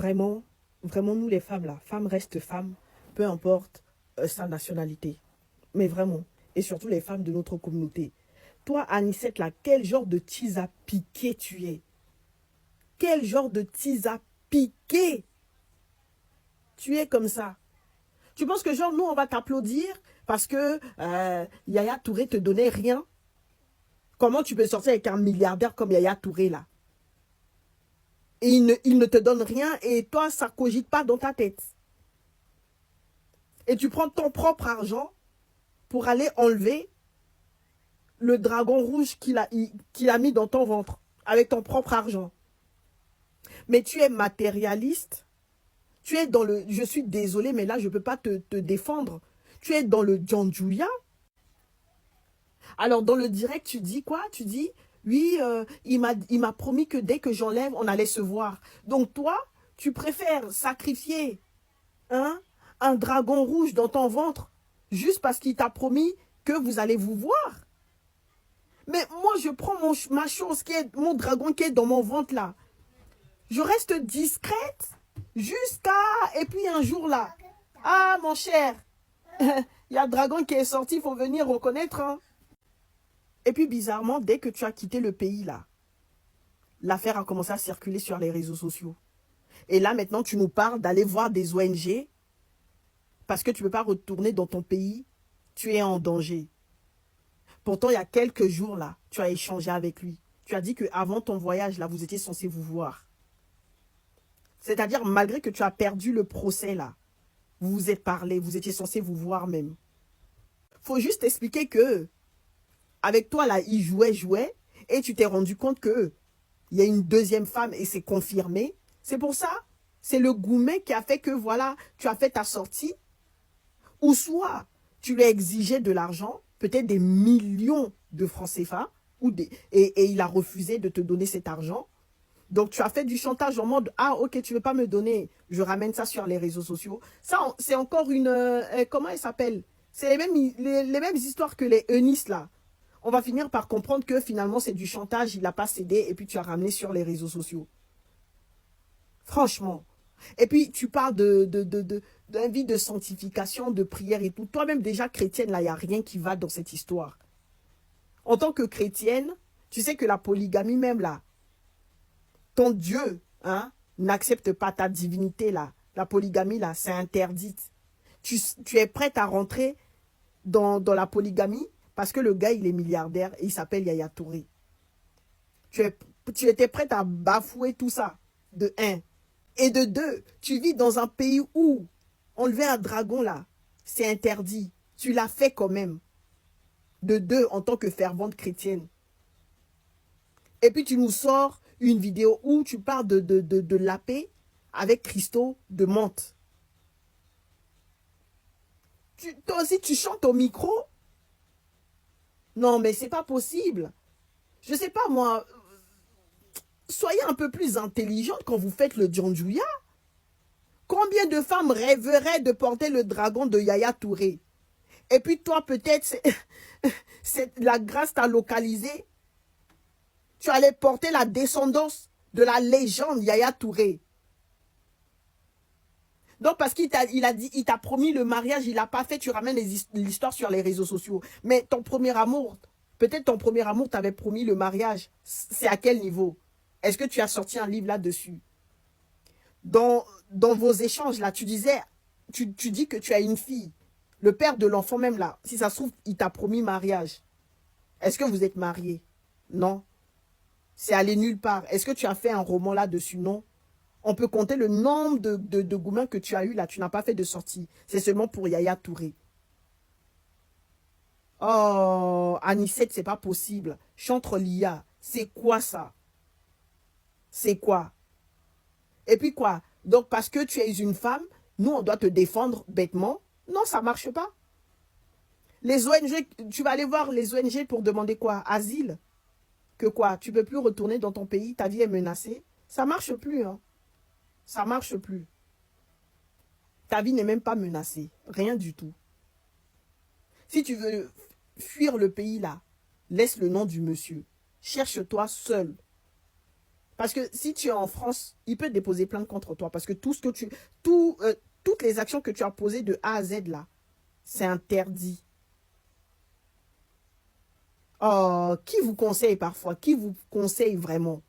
vraiment, vraiment, nous les femmes là, femme reste femme, peu importe sa nationalité. Mais vraiment, et surtout les femmes de notre communauté. Toi, Anicette, là, quel genre de tise à piquer tu es? Quel genre de tise à piquer tu es comme ça? Tu penses que genre, nous, on va t'applaudir parce que Yaya Touré te donnait rien? Comment tu peux sortir avec un milliardaire comme Yaya Touré, là? Et il ne te donne rien et toi, ça ne cogite pas dans ta tête. Et tu prends ton propre argent pour aller enlever le dragon rouge qu'il a mis dans ton ventre avec ton propre argent. Mais tu es matérialiste. Tu es dans le... Je suis désolée, mais là, je ne peux pas te défendre. Tu es dans le John Julia. Alors, dans le direct, tu dis quoi? Tu dis, oui, il m'a promis que dès que j'enlève, on allait se voir. Donc, toi, tu préfères sacrifier un dragon rouge dans ton ventre juste parce qu'il t'a promis que vous allez vous voir. Mais moi, je prends ma chose, mon dragon qui est dans mon ventre là. Je reste discrète jusqu'à... Et puis un jour là, ah mon cher, il y a un dragon qui est sorti, il faut venir reconnaître. Hein. Et puis bizarrement, dès que tu as quitté le pays là, l'affaire a commencé à circuler sur les réseaux sociaux. Et là maintenant, tu nous parles d'aller voir des ONG parce que tu ne peux pas retourner dans ton pays, tu es en danger. Pourtant, il y a quelques jours, là, tu as échangé avec lui. Tu as dit qu'avant ton voyage, là, vous étiez censé vous voir. C'est-à-dire, malgré que tu as perdu le procès, là, vous vous êtes parlé, vous étiez censé vous voir même. Faut juste expliquer que, avec toi, là, il jouait, et tu t'es rendu compte que il y a une deuxième femme, et c'est confirmé. C'est pour ça, c'est le goumet qui a fait que, voilà, tu as fait ta sortie, ou soit, tu lui as exigé de l'argent, peut-être des millions de francs CFA, et il a refusé de te donner cet argent. Donc, tu as fait du chantage en mode, ah, ok, tu ne veux pas me donner, je ramène ça sur les réseaux sociaux. Ça, c'est encore une, comment elle s'appelle? C'est les mêmes histoires que les eunistes, là. On va finir par comprendre que finalement, c'est du chantage, il n'a pas cédé, et puis tu as ramené sur les réseaux sociaux. Franchement. Et puis, tu parles d'un vie de sanctification, de prière et tout. Toi-même, déjà, chrétienne, là, il n'y a rien qui va dans cette histoire. En tant que chrétienne, tu sais que la polygamie même, là, ton Dieu, n'accepte pas ta divinité, là. La polygamie, là, c'est interdite. Tu es prête à rentrer dans la polygamie parce que le gars, il est milliardaire et il s'appelle Yaya Touré. Tu étais prête à bafouer tout ça, de 1. Et de 2, tu vis dans un pays où enlever un dragon, là, c'est interdit. Tu l'as fait quand même. De 2, en tant que fervente chrétienne. Et puis tu nous sors une vidéo où tu parles de la paix avec Christo de Mantes. Toi aussi, tu chantes au micro? Non, mais c'est pas possible. Je sais pas, moi... Soyez un peu plus intelligente quand vous faites le Djanjouya. Combien de femmes rêveraient de porter le dragon de Yaya Touré? Et puis toi, peut-être, la grâce t'a localisé. Tu allais porter la descendance de la légende Yaya Touré. Donc, parce qu'il t'a promis le mariage, il n'a pas fait, tu ramènes l'histoire sur les réseaux sociaux. Mais ton premier amour, peut-être ton premier amour t'avait promis le mariage. C'est à quel niveau? Est-ce que tu as sorti un livre là-dessus? Dans vos échanges, là, tu disais, tu dis que tu as une fille. Le père de l'enfant même, là, si ça se trouve, il t'a promis mariage. Est-ce que vous êtes mariés? Non. C'est allé nulle part. Est-ce que tu as fait un roman là-dessus? Non. On peut compter le nombre de goumins que tu as eu là. Tu n'as pas fait de sortie. C'est seulement pour Yaya Touré. Oh, Anicette, c'est pas possible. Chantre Lia, c'est quoi ça? C'est quoi? Et puis quoi? Donc, parce que tu es une femme, nous, on doit te défendre bêtement? Non, ça ne marche pas. Les ONG, tu vas aller voir les ONG pour demander quoi? Asile? Que quoi? Tu ne peux plus retourner dans ton pays, ta vie est menacée? Ça ne marche plus, hein. Ça ne marche plus. Ta vie n'est même pas menacée. Rien du tout. Si tu veux fuir le pays là, laisse le nom du monsieur. Cherche-toi seul. Parce que si tu es en France, il peut déposer plainte contre toi. Parce que toutes les actions que tu as posées de A à Z là, c'est interdit. Oh, qui vous conseille parfois? Qui vous conseille vraiment?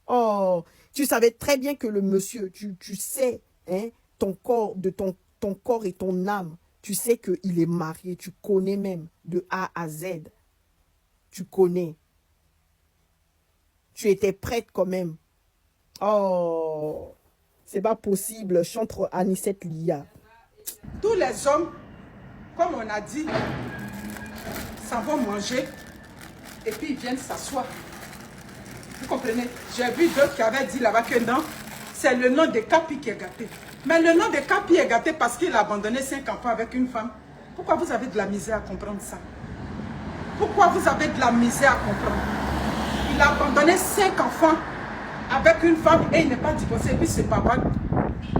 Oh, tu savais très bien que le monsieur, tu sais, hein, ton corps et ton âme, tu sais qu'il est marié, tu connais même de A à Z. Tu connais. Tu étais prête quand même. Oh, c'est pas possible. Chantre Anicette Lia. Tous les hommes, comme on a dit, s'en vont manger et puis ils viennent s'asseoir. Vous comprenez? J'ai vu d'autres qui avaient dit là-bas que non, c'est le nom de Capi qui est gâté. Mais le nom de Capi est gâté parce qu'il a abandonné 5 enfants avec une femme. Pourquoi vous avez de la misère à comprendre ça? Pourquoi vous avez de la misère à comprendre? Il a abandonné 5 enfants avec une femme et il n'est pas divorcé. Lui, c'est papa.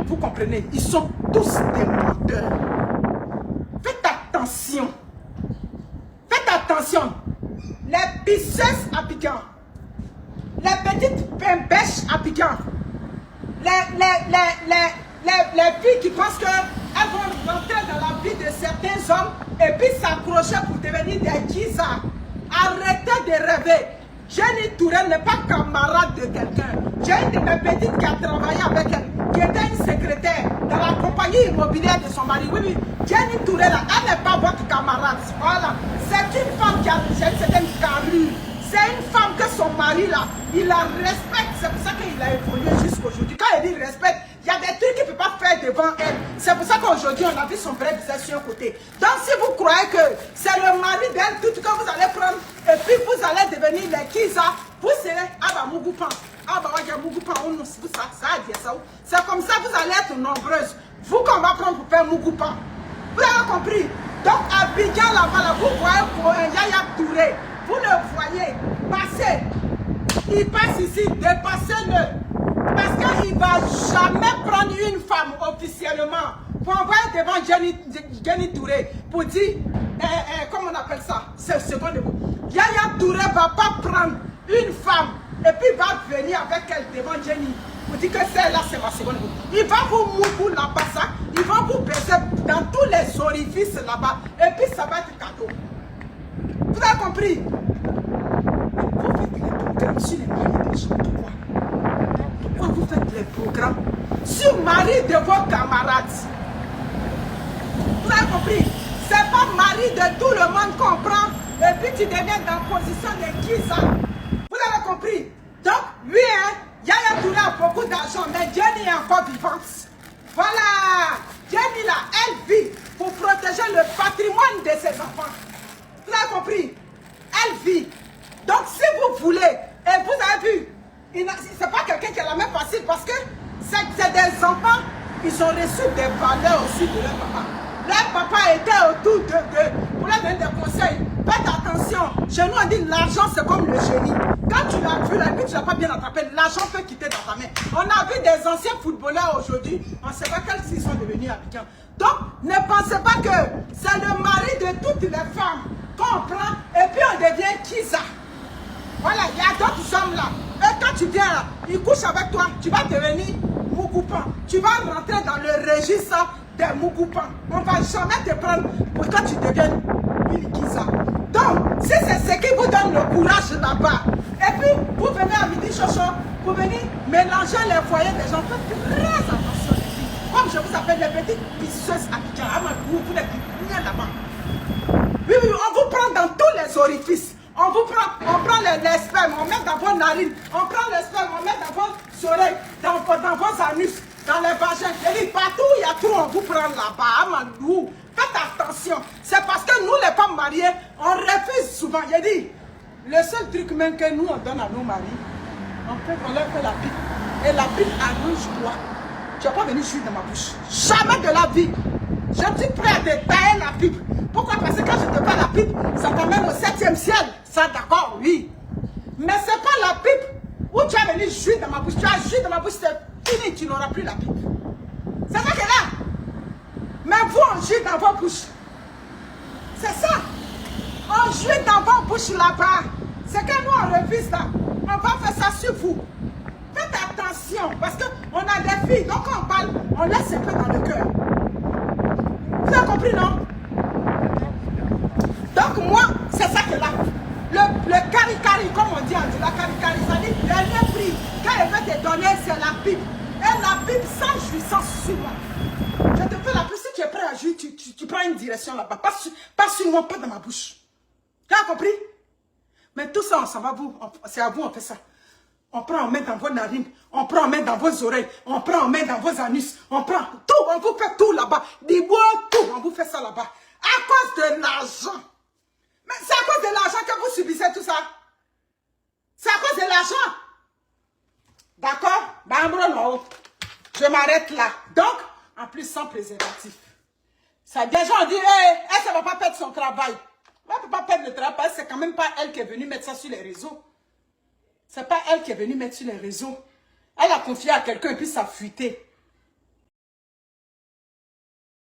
Vous comprenez? Ils sont tous des menteurs. Faites attention. Faites attention. Les pisseuses à Abidjan. Les petites pimbèches à Abidjan. Les filles qui pensent qu'elles vont rentrer dans la vie de certains hommes et puis s'accrocher pour devenir des Giza. Arrêtez de rêver. Jenny Tourelle n'est pas camarade de quelqu'un. J'ai une de mes petites qui a travaillé avec elle, qui était une secrétaire dans la compagnie immobilière de son mari. Oui, oui. Jenny Tourelle, elle n'est pas votre camarade. Voilà. C'est une femme qui a une certaine carrure. C'est une femme que son mari, là, il la respecte. C'est pour ça qu'il a évolué jusqu'aujourd'hui. Quand il dit respect, il y a des trucs qu'il ne peut pas faire devant elle. C'est pour ça qu'aujourd'hui, on a vu son vrai visage sur un côté. Donc, si vous croyez que c'est le mari d'elle, tout que vous allez prendre, et puis vous allez devenir les Kiza, vous serez Abamougupan. Abamougupan, ça a dit ça. C'est comme ça que vous allez être nombreuses. Vous qu'on va prendre pour faire Mougoupan. Vous avez compris? Donc, à Abidjan, là-bas, là, vous voyez pour un Yaya Touré. Vous le voyez passer. Il passe ici, dépassez-le. Parce qu'il ne va jamais prendre une femme officiellement pour envoyer devant Jenny Touré pour dire, comment on appelle ça? C'est le second de vous. Yaya Touré ne va pas prendre une femme et puis va venir avec elle devant Jenny pour dire que celle-là, c'est ma seconde. Il va vous mouiller là-bas, ça. Il va vous baiser dans tous les orifices là-bas. Et puis ça va être cadeau. Vous avez compris? Vous faites les programmes sur les maris des gens. Pourquoi vous faites les programmes sur le mari de vos camarades? Vous avez compris? C'est pas mari de tout le monde qu'on prend et puis tu deviens dans la position de qui ça? Vous avez compris? Donc, oui, hein, Yaya Touré a beaucoup d'argent, mais Jenny est encore vivante. Voilà! Jenny là, elle vit pour protéger le patrimoine de ses enfants. Vous avez compris? Elle vit. Donc, si vous voulez, et vous avez vu, c'est pas quelqu'un qui a la main facile parce que c'est des enfants, ils ont reçu des valeurs aussi de leur papa. Leur papa était autour d'eux pour leur donner des conseils. Faites attention. Chez nous, on dit l'argent, c'est comme le génie. Quand tu l'as vu, et puis tu ne l'as pas bien attrapé, l'argent peut quitter dans ta main. On a vu des anciens footballeurs aujourd'hui, on ne sait pas quels ils sont devenus habitants. Donc, ne pensez pas que c'est le mari de toutes les femmes qu'on prend et puis on devient Kiza. Voilà, il y a d'autres hommes là. Et quand tu viens là, ils couchent avec toi, tu vas devenir Mougoupan. Tu vas rentrer dans le registre des Mougoupan. On ne va jamais te prendre pour que tu deviennes une Kiza. Donc, si c'est ce qui vous donne le courage là-bas, et puis vous venez à midi chocho, vous venez mélanger les foyers des gens, faites très attention les filles. Comme je vous appelle les petites pisseuses Abidjan, vous n'êtes rien là-bas. Oui, oui, on vous prend dans tous les orifices. On prend les spermes, on met dans vos narines, on prend les spermes, on met dans vos oreilles, dans vos anus, dans les vagins. Je dis, partout où il y a tout, on vous prend là-bas. Amadou, faites attention. C'est parce que nous, les femmes mariées, on refuse souvent. Je dis, le seul truc même que nous, on donne à nos maris, on leur fait la pipe. Et la pipe arrange-toi. Tu n'as pas venu jouer dans ma bouche. Jamais de la vie. Je suis prêt à te tailler la pipe. Pourquoi? Parce que quand je te fais la pipe, ça t'amène au 7e ciel. Ça, d'accord, oui. Mais ce n'est pas la pipe où tu as venu jouer dans ma bouche. Tu as joué dans ma bouche, c'est fini, tu n'auras plus la pipe. C'est ça que là. Mais vous, on joue dans vos bouches. C'est ça. On joue dans vos bouches là-bas. C'est que nous, on refuse là. On va faire ça sur vous. Faites attention, parce qu'on a des filles, donc quand on parle, on laisse un peu dans le cœur. Vous avez compris, non? Donc moi, c'est ça que là. Le cari-cari, comme on dit en dit, la cari-cari, ça dit, dernier prix. Quand elle veut te donner, c'est la pipe. Et la pipe sans jouissance sur moi. Je te fais la pipe, si tu es prêt à jouir, tu prends une direction là-bas. Pas sur moi, pas dans ma bouche. Tu as compris? Mais tout ça, on s'en va vous. C'est à vous, on fait ça. On prend, on met dans vos narines. On prend, on met dans vos oreilles. On prend, on met dans vos anus. On prend tout, on vous fait tout là-bas. Des bois, tout, on vous fait ça là-bas. À cause de l'argent. Mais c'est à cause de l'argent que vous subissez tout ça. C'est à cause de l'argent. D'accord? Bambro, non. Je m'arrête là. Donc, en plus, sans préservatif. Ça, des gens disent, hey, elle ne va pas perdre son travail. Elle ne peut pas perdre le travail. C'est quand même pas elle qui est venue mettre ça sur les réseaux. C'est pas elle qui est venue mettre sur les réseaux. Elle a confié à quelqu'un et puis ça a fuité.